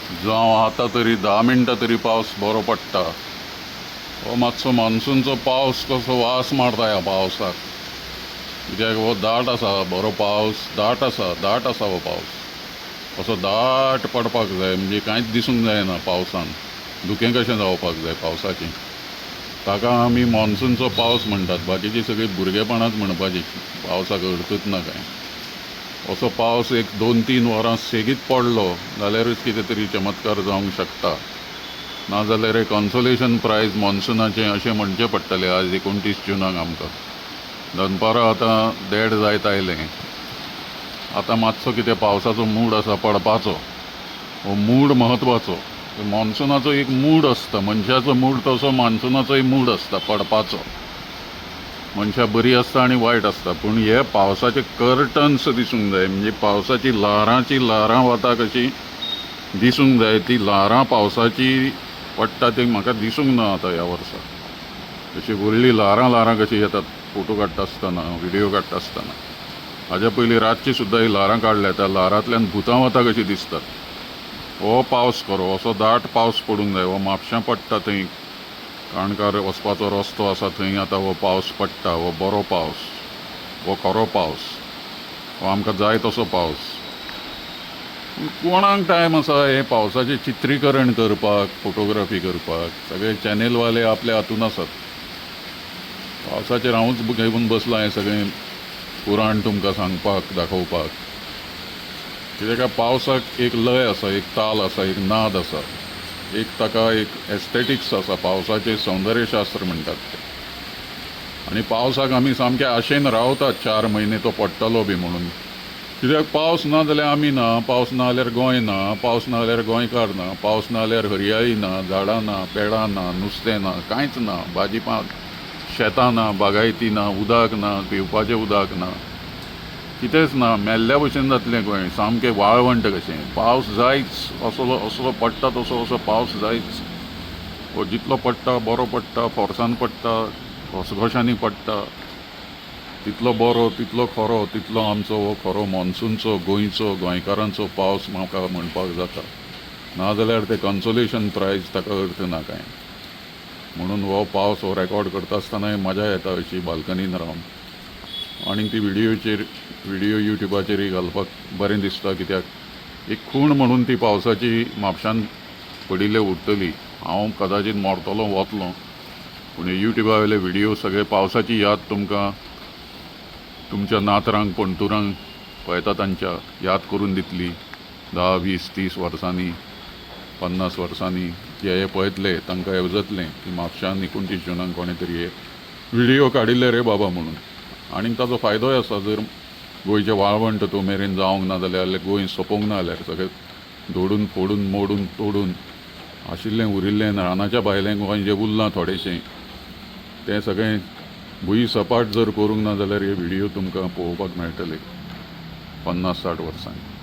जावं आतां तरी 10 मिनटां तरी पावस बरो पडटा. हो मातसो मान्सूनचो पावस कसो वास मारता ह्या पावसाक. कित्याक हो दाट आसा, बरो पावस दाट आसा हो पावस. असो दाट पडपाक जाय, म्हणजे कांयच दिसूंक जायना पावसान. दुखें कशें जावपाक जाय पावसाचें. ताका आमी मॉन्सूनचो पावस म्हणटात. बाकीची सगळी भुरगेपणांच म्हणपाची, पावसाक अर्थूच ना कांय. असो पावस एक 2-3 वरां सेगीत पडलो जाल्यारूच कितें तरी चमत्कार जावंक शकता. नाजाल्यार कॉन्सोलेशन प्रायज मॉन्सुनाचें अशें म्हणचें पडटलें आज 29 जुनाक आमकां. दनपारां आतां देड जायत आयलें. आतां मातसो कितें पावसाचो मूड आसा पडपाचो. हो मूड म्हत्वाचो. मॉन्सुनाचो एक मूड आसता, मनशाचो मूड तसो मॉन्सुनाचोय मूड आसता पडपाचो. मनशां बरी आसता आनी वायट आसता, पूण हे पावसाचे कर्टन्स दिसूंक जाय, म्हणजे पावसाची ल्हारां वता कशी दिसूंक जाय. ती ल्हारां पावसाची पडटा ती म्हाका दिसूंक ना आतां ह्या वर्सा. अशी व्हडली ल्हारां कशी येतात फोटो काडटा आसतना, व्हिडियो काडटा आसतना. हाज्या पयलीं रातची सुद्दां ही ल्हारां काडल्या, त्या ल्हारांतल्यान भुतां वता कशी दिसतात. हो पावस खरो, असो दाट पावस पडूंक जाय. हो म्हापश्यां पडटा थंय काणकार वचपाचो रस्तो आसा थंय आतां हो पावस पडटा. हो बरो पावस, हो खरो पावस, हो आमकां जाय तसो पावस. कोणाक टायम आसा हे पावसाचें चित्रीकरण करपाक, फोटोग्राफी करपाक? सगळे चॅनेलवाले आपल्या हातून आसात. पावसाचेर हांवूच घेवन बसलां हें सगळें पुराण तुमकां सांगपाक, दाखोवपाक. कित्याक काय पावसाक एक लय आसा, एक ताल आसा, एक नाद आसा, एक ताका एक एस्थेटिक्स आसा. पावसाचें सौंदर्यशास्त्र म्हणटात ते. आनी पावसाक आमी सामके आशेन रावतात 4 म्हयने तो पडटलो बी म्हणून. कित्याक पावस ना जाल्यार आमी ना, पावस ना जाल्यार गोंय ना, पावस ना जाल्यार गोंयकार ना, पावस ना जाल्यार हरयाळी ना, झाडां ना, पेडां ना, नुस्तें ना, कांयच ना. भाजीपाक शेतां ना, बागायती ना, उदक ना, पिवपाचें उदक ना, कितेंच ना. मेल्ल्या भशेन जातलें गोंय, सामकें वाळवंट कशें. पावस जायच, असो पडटा तसो असो पावस जायच. हो जितलो पडटा बरो पडटा, फोर्सान पडटा, घसघशांनी पडटा, तितलो बरो, तितलो खरो, तितलो आमचो हो खरो मॉन्सूनचो, गोंयचो, गोंयकारांचो पावस म्हाका म्हणपाक जाता. नाजाल्यार ते कॉन्सोलेशन प्रायज ताका अर्थ ना कांय. म्हणून हो पावस हो रेकॉर्ड करता आसतनाय मजा येता अशी बाल्कनीन रावन. आनी ती व्हिडियो युट्यूबाचेरय घालपाक बरें दिसता. कित्याक एक खूण म्हणून ती पावसाची म्हापशान पडिल्ले उरतली. हांव कदाचित मरतलों वतलों, पूण युट्यूबा वयले व्हिडियो सगळे पावसाची याद तुमकां तुमच्या नातरांक, पंटुरांक पळयता तांच्या याद करून दितली. 10, 20, 30 वर्सांनी, 50 वर्सांनी जे हे पळयतले तांकां येवजतलें की म्हापश्यान 29 जुनाक कोणें तरी हे व्हिडियो काडिल्ले रे बाबा म्हणून. आनी ताजो फायदोय आसा. जर गोंयचें वाळवंट तो मेरेन जावंक ना जाल्यार, गोंय सोंपोंक ना जाल्यार, सगळें धोडून फोडून मोडून तोडून आशिल्लें उरिल्लें रानाच्या भायलें गोंय जें उरलां थोडेंशें, तें सगळें भुंयसपाट जर करूंक ना जाल्यार हे व्हिडियो तुमकां पळोवपाक मेळटले 50-60 वर्सांनी.